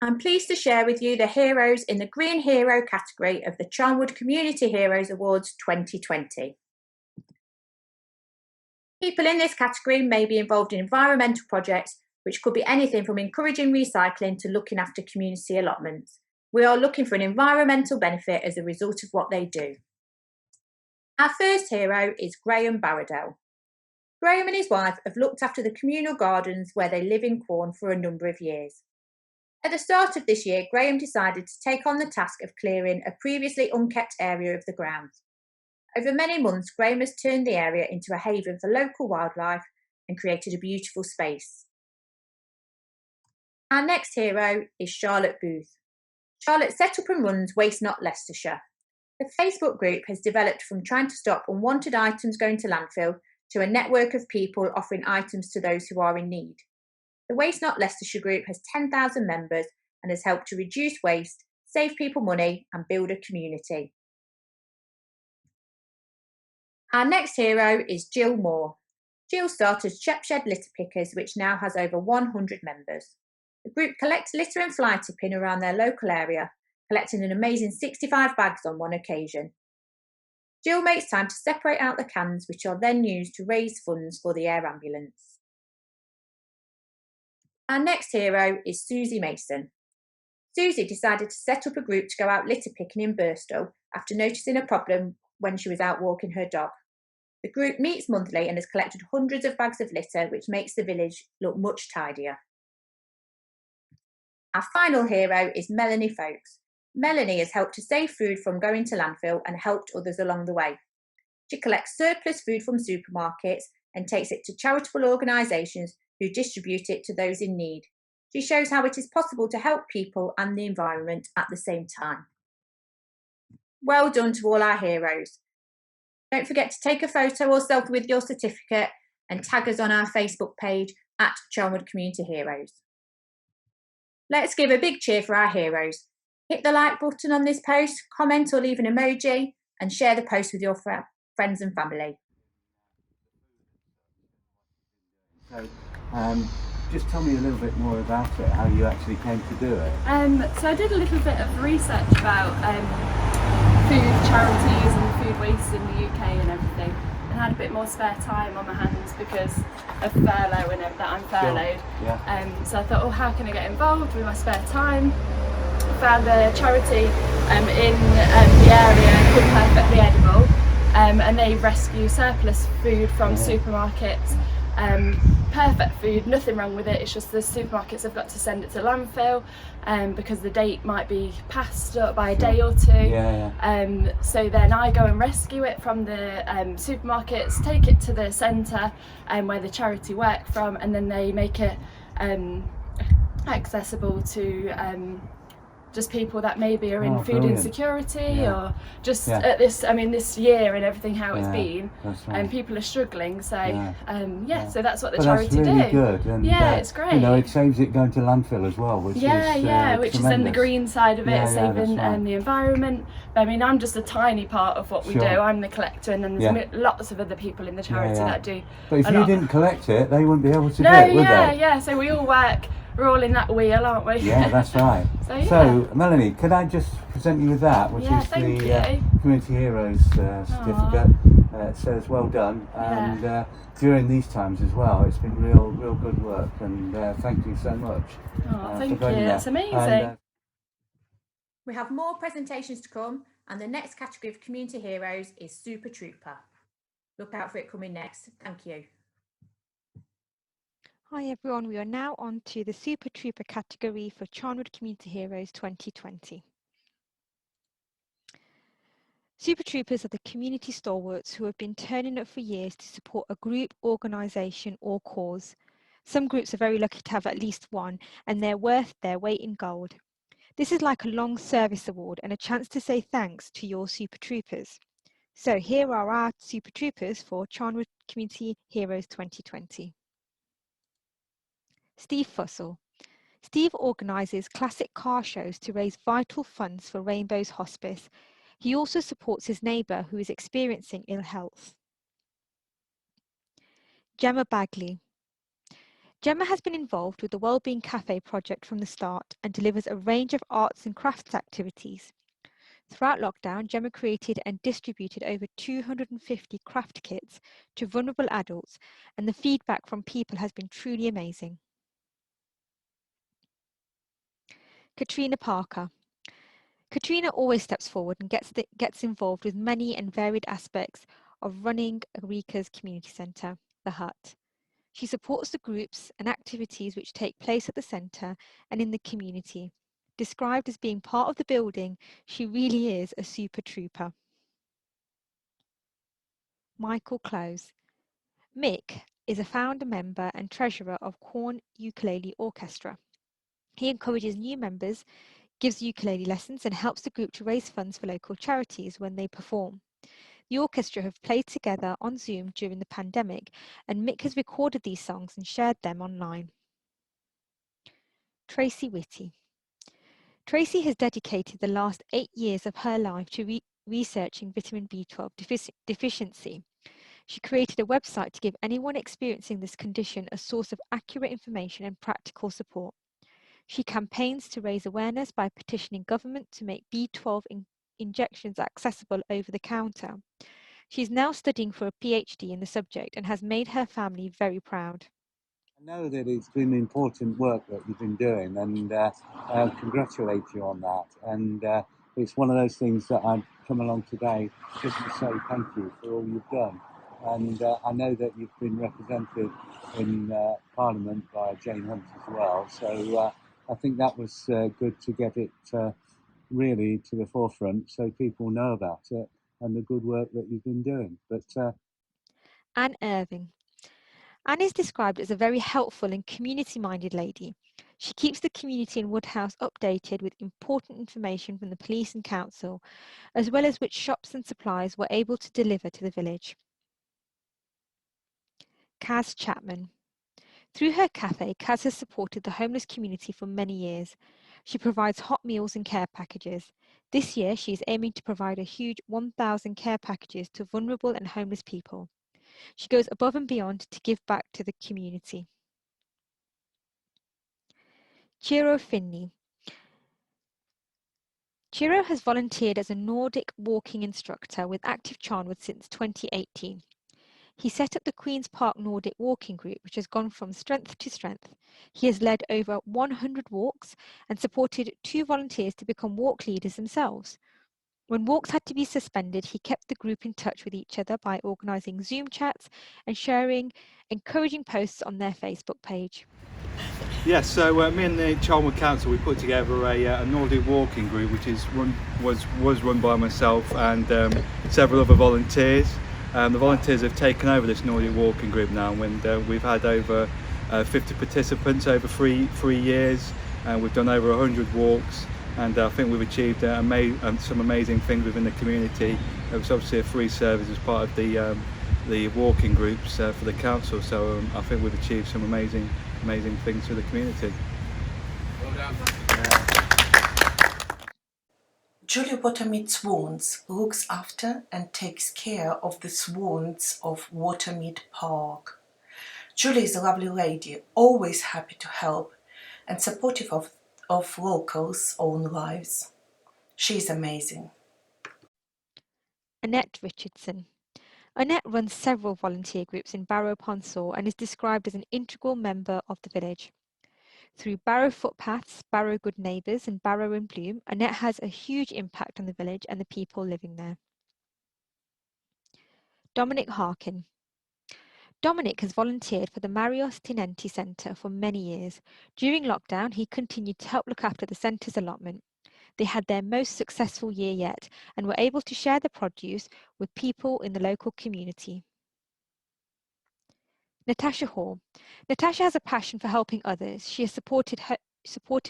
I'm pleased to share with you the heroes in the Green Hero category of the Charnwood Community Heroes Awards 2020. People in this category may be involved in environmental projects, which could be anything from encouraging recycling to looking after community allotments. We are looking for an environmental benefit as a result of what they do. Our first hero is Graham Baridale. Graham and his wife have looked after the communal gardens where they live in Quorn for a number of years. At the start of this year, Graham decided to take on the task of clearing a previously unkept area of the grounds. Over many months, Graham has turned the area into a haven for local wildlife and created a beautiful space. Our next hero is Charlotte Booth. Charlotte set up and runs Waste Not Leicestershire. The Facebook group has developed from trying to stop unwanted items going to landfill to a network of people offering items to those who are in need. The Waste Not Leicestershire group has 10,000 members and has helped to reduce waste, save people money and build a community. Our next hero is Jill Moore. Jill started Shepshed Litter Pickers, which now has over 100 members. The group collects litter and fly tipping around their local area, collecting an amazing 65 bags on one occasion. Jill makes time to separate out the cans, which are then used to raise funds for the air ambulance. Our next hero is Susie Mason. Susie decided to set up a group to go out litter picking in Birstall after noticing a problem when she was out walking her dog. The group meets monthly and has collected hundreds of bags of litter, which makes the village look much tidier. Our final hero is Melanie Folkes. Melanie has helped to save food from going to landfill and helped others along the way. She collects surplus food from supermarkets and takes it to charitable organisations who distribute it to those in need. She shows how it is possible to help people and the environment at the same time. Well done to all our heroes. Don't forget to take a photo or selfie with your certificate and tag us on our Facebook page at Charnwood Community Heroes. Let's give a big cheer for our heroes. Hit the like button on this post, comment or leave an emoji, and share the post with your friends and family. So, just tell me a little bit more about it, how you actually came to do it. So I did a little bit of research about food charities and food waste in the UK and everything, and had a bit more spare time on my hands because of furlough and that I'm furloughed. Sure. Yeah. So I thought, how can I get involved with my spare time? Found a charity in the area called Perfectly Edible, and they rescue surplus food from supermarkets. Perfect food, nothing wrong with it, it's just the supermarkets have got to send it to landfill because the date might be passed up by a day or two. So then I go and rescue it from the supermarkets, take it to the centre where the charity work from, and then they make it accessible to just people that maybe are in food insecurity or just at this year and everything how it's been, and people are struggling, so so that's what the charity that's really do. Good. And, it's great. You know, it saves it going to landfill as well, which is which is then the green side of it, saving the environment. But, I mean, I'm just a tiny part of what we do. I'm the collector, and then there's lots of other people in the charity that do. But if you didn't collect it, they wouldn't be able to do it, would they? So we all work. We're all in that wheel, aren't we? Yeah, that's right. So, Melanie, can I just present you with that, which is the Community Heroes certificate. It says well done, and during these times as well, it's been real good work, and thank you so much. Thank you, it's amazing. And, we have more presentations to come, and the next category of Community Heroes is Super Trooper. Look out for it coming next. Thank you. Hi everyone, we are now on to the Super Trooper category for Charnwood Community Heroes 2020. Super Troopers are the community stalwarts who have been turning up for years to support a group, organisation or cause. Some groups are very lucky to have at least one, and they're worth their weight in gold. This is like a long service award and a chance to say thanks to your Super Troopers. So here are our Super Troopers for Charnwood Community Heroes 2020. Steve Fussell. Steve organises classic car shows to raise vital funds for Rainbow's Hospice. He also supports his neighbour who is experiencing ill health. Gemma Bagley. Gemma has been involved with the Wellbeing Cafe project from the start and delivers a range of arts and crafts activities. Throughout lockdown, Gemma created and distributed over 250 craft kits to vulnerable adults, and the feedback from people has been truly amazing. Katrina Parker. Katrina always steps forward and gets involved with many and varied aspects of running Eureka's community centre, The Hut. She supports the groups and activities which take place at the centre and in the community. Described as being part of the building, she really is a super trooper. Michael Close. Mick is a founder member and treasurer of Corn Ukulele Orchestra. He encourages new members, gives ukulele lessons, and helps the group to raise funds for local charities when they perform. The orchestra have played together on Zoom during the pandemic, and Mick has recorded these songs and shared them online. Tracy Whitty. Tracy has dedicated the last 8 years of her life to researching vitamin B12 deficiency. She created a website to give anyone experiencing this condition a source of accurate information and practical support. She campaigns to raise awareness by petitioning government to make B12 injections accessible over the counter. She is now studying for a PhD in the subject and has made her family very proud. I know that it's been important work that you've been doing, and I congratulate you on that. And it's one of those things that I've come along today just to say thank you for all you've done. And I know that you've been represented in Parliament by Jane Hunt as well. So I think that was good to get it really to the forefront so people know about it and the good work that you've been doing. But Anne Irving. Anne is described as a very helpful and community-minded lady. She keeps the community in Woodhouse updated with important information from the police and council, as well as which shops and supplies were able to deliver to the village. Kaz Chapman. Through her cafe, Kaz has supported the homeless community for many years. She provides hot meals and care packages. This year, she is aiming to provide a huge 1,000 care packages to vulnerable and homeless people. She goes above and beyond to give back to the community. Kiro Finley. Kiro has volunteered as a Nordic walking instructor with Active Charnwood since 2018. He set up the Queen's Park Nordic Walking Group, which has gone from strength to strength. He has led over 100 walks and supported 2 volunteers to become walk leaders themselves. When walks had to be suspended, he kept the group in touch with each other by organising Zoom chats and sharing encouraging posts on their Facebook page. Yes, so me and the Charnwood Council, we put together a Nordic walking group, which was run by myself and several other volunteers. The volunteers have taken over this Nordic walking group now, and we've had over 50 participants over three years, and we've done over 100 walks, and I think we've achieved some amazing things within the community. It was obviously a free service as part of the walking groups for the council, so I think we've achieved some amazing things for the community. Well done. Julie Watermead Swans looks after and takes care of the swans of Watermead Park. Julie is a lovely lady, always happy to help and supportive of locals' own lives. She is amazing. Annette Richardson. Annette runs several volunteer groups in Barrow Ponsor and is described as an integral member of the village. Through Barrow Footpaths, Barrow Good Neighbours and Barrow in Bloom, Annette has a huge impact on the village and the people living there. Dominic Harkin. Dominic has volunteered for the Marios Tinenti Centre for many years. During lockdown, he continued to help look after the centre's allotment. They had their most successful year yet and were able to share the produce with people in the local community. Natasha Hall. Natasha has a passion for helping others. She has supported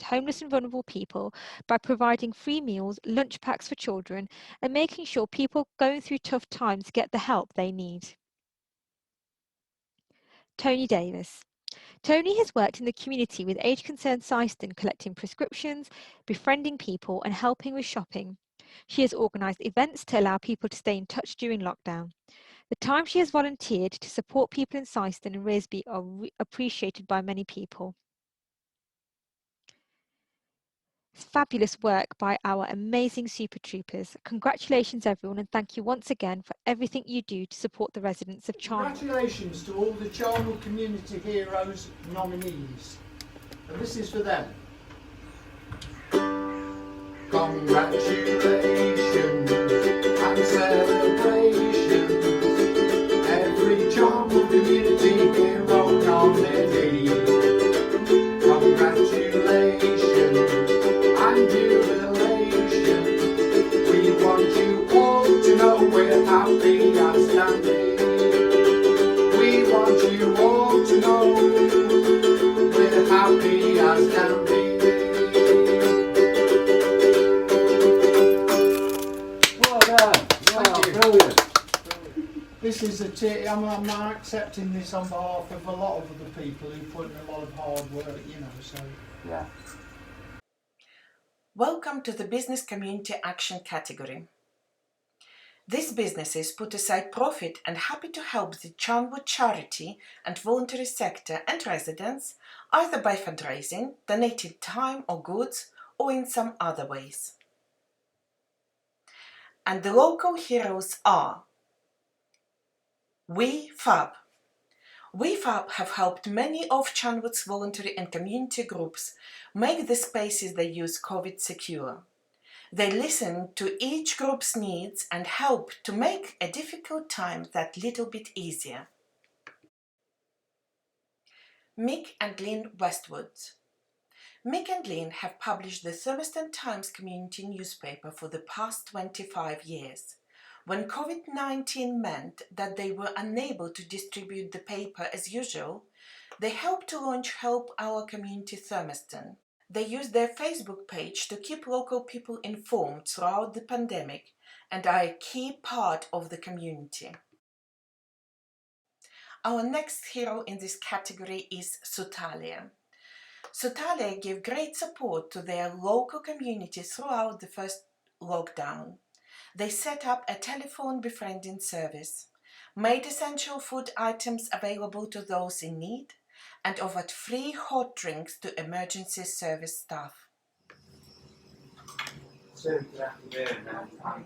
homeless and vulnerable people by providing free meals, lunch packs for children, and making sure people going through tough times get the help they need. Tony Davis. Tony has worked in the community with Age Concerned Syston, collecting prescriptions, befriending people and helping with shopping. She has organised events to allow people to stay in touch during lockdown. The time she has volunteered to support people in Syston and Rearsby are appreciated by many people. Fabulous work by our amazing Super Troopers. Congratulations everyone, and thank you once again for everything you do to support the residents of Charnwood. Congratulations to all the Charnwood Community Heroes nominees. And this is for them. Congratulations and celebrations, every Charnwood Community Hero nominee. Congratulations and jubilation, we want you all to know we're happy as can be. We want you all to know we're happy as can be. Well done. Wow, brilliant. This is I'm accepting this on behalf of a lot of other people who put in a lot of hard work, you know, so. Yeah. Welcome to the Business Community Action category. These businesses put aside profit and happy to help the Charnwood charity and voluntary sector and residents, either by fundraising, donating time or goods, or in some other ways. And the local heroes are WeFab. WeFab have helped many of Charnwood's voluntary and community groups make the spaces they use COVID secure. They listen to each group's needs and help to make a difficult time that little bit easier. Mick and Lynn Westwoods. Mick and Lynn have published the Thurston Times community newspaper for the past 25 years. When COVID-19 meant that they were unable to distribute the paper as usual, they helped to launch Help Our Community Thurston. They used their Facebook page to keep local people informed throughout the pandemic and are a key part of the community. Our next hero in this category is Sutalia. Sutalia gave great support to their local community throughout the first lockdown. They set up a telephone befriending service, made essential food items available to those in need, and offered free hot drinks to emergency service staff. So good afternoon. I'm